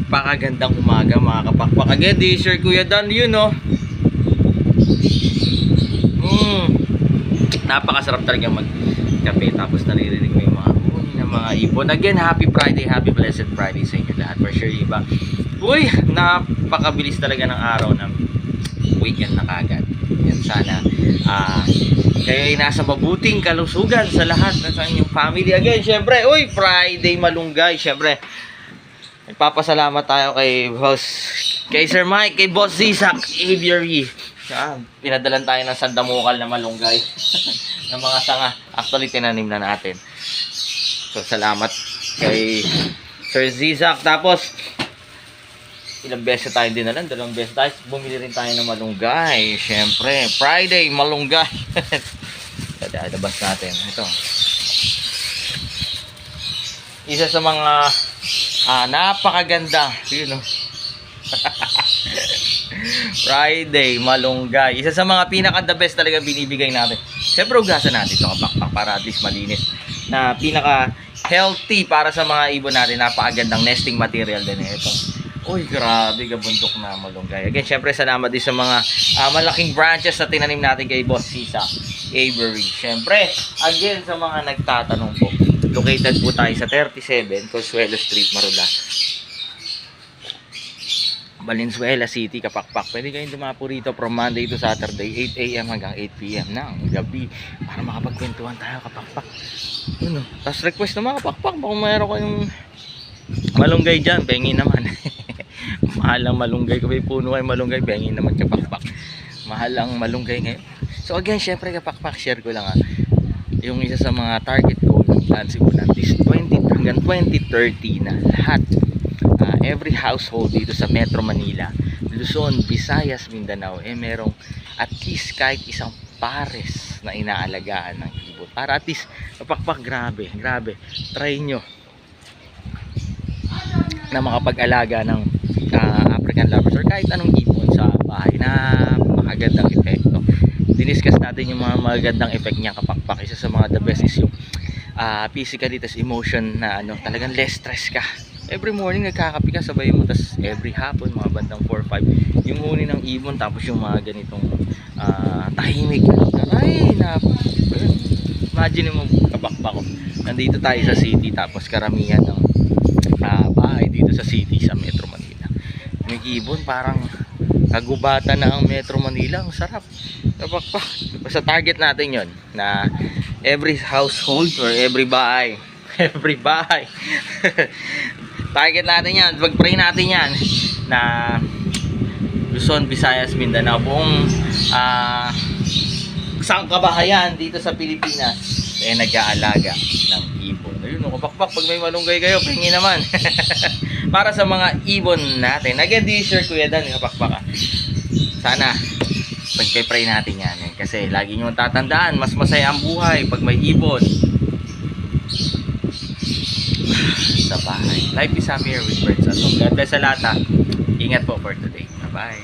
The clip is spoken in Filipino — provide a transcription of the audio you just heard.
Pakagandang umaga mga kapakpak. Again, this is your Kuya Dan, yun no. Napakasarap talaga magkape tapos naririnig mo yung mga ng mga ibon. Again, happy Friday, happy blessed Friday sa inyo lahat. For sure, iba. Uy, napakabilis talaga ng araw ng weekend na kagad. Yan, sana kayo ay nasa mabuting kalusugan sa lahat ng sa inyong family. Again, syempre, uy, Friday malunggay. Syempre, nagpapasalamat tayo kay Sir Mike, kay Boss Zizak Aviary. Pinadalan tayo ng sandamukal na malunggay ng mga sanga. Actually, tinanim na natin. So, salamat kay Sir Zizak. Tapos, ilang beses tayo dinalan, 2 beses tayo. Bumili rin tayo ng malunggay. Syempre, Friday, malunggay. Labas natin. Ito. Isa sa mga napakaganda. Yun, no? Friday, malunggay. Isa sa mga pinaka-the best talaga binibigay natin. Siyempre, ugasan natin ito kapakpak para at least malinis. Na pinaka-healthy para sa mga ibon natin. Napakagandang nesting material din ito. Uy, grabe, gabundok na malunggay. Again, syempre, salamat din sa mga malaking branches na tinanim natin kay Boss Zizak Aviary. Syempre, again, sa mga nagtatanong po, located po tayo sa 37 Consuelo Street, Marula, Valenzuela City, Kapakpak. Pwede kayong dumapo rito from Monday to Saturday, 8 AM hanggang 8 PM ng gabi para makapagkwentuhan tayo, Kapakpak. Ano? Tapos request na mga Kapakpak, baka mayroon kayong malunggay dyan, pengin naman. Mahal ang malunggay, kung may puno kayo malunggay, pengin naman Kapakpak. Mahal ang malunggay ngayon. So again, syempre Kapakpak, share ko lang yung isa sa mga target ko ng plan simulan this 20 hanggang 2030 na lahat. Every household dito sa Metro Manila, Luzon, Visayas, Mindanao, merong at least kahit isang pares na inaalagaan ng ibon. Para at least, Kapakpak, grabe, try nyo na makapag-alaga ng African lovers or kahit anong ibon sa bahay na makagandang epekto. Diniscuss natin yung mga magagandang effect niya, Kapakpak. Isa sa mga the best is yung physically tas emotion na talagang less stress ka. Every morning nagkakape ka, sabay mo, tas every hapon mga bandang 4-5 yung huni ng ibon, tapos yung mga ganitong tahimik imagine mo Kapakpak ko, nandito tayo sa city, tapos karamihan ng bahay dito sa city sa Metro Manila may ibon, parang kagubatan na ang Metro Manila. Ang sarap, Kapakpak. Sa target natin yon na every household or every bahay target natin yan, pag-pray natin yan na Luzon, Visayas, Mindanao, buong sangkabahayan dito sa Pilipinas nag-aalaga ng ibon. Ayun, Kapakpak, pag may malunggay kayo, pingin naman. Para sa mga ibon natin. Again, this is your Kuya Dan, Kapakpak. Sana pag-pray natin yan kasi lagi nyo tatandaan, mas masaya ang buhay pag may ibon sa bahay. Life is happier with birds. God bless sa lahat. Ingat po for today. Bye bye.